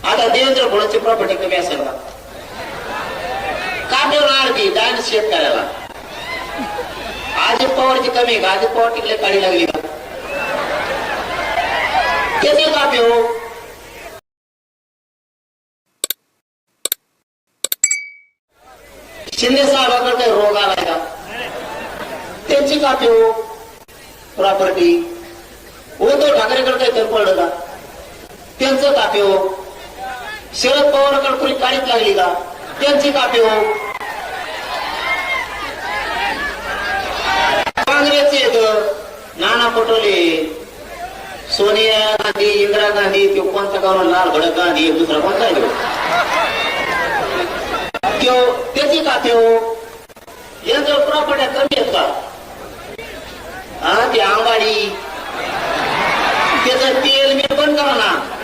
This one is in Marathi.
आता देवेंद्र फडणवीसची प्रॉपर्टी कमी असेल का? का ठेवणार ती दान शेतकऱ्याला? अजित पवारची कमी का? अजित पवार टिकले काढी लागली का? किती कापी हो? शिंदे साहेबांकडे काही रोग आलाय का? त्यांची कापी हो प्रॉपर्टी. उद्धव ठाकरेकडे काही तर पडलं का? त्यांचं कापी हो. शरद पवारकडे कोणी काढीत लागली का? त्यांची कापी हो. काँग्रेसचे नाना पटोले, सोनिया गांधी, इंदिरा गांधी, तो कोणता गाव लाल भडक गांधी, दुसरा कोणता आहे त्याची कापी हो. यांचं प्रॉपर्ट्या कमी आहेत का? हा ती आंबाडी त्याचं तेल मी बंद करा ना.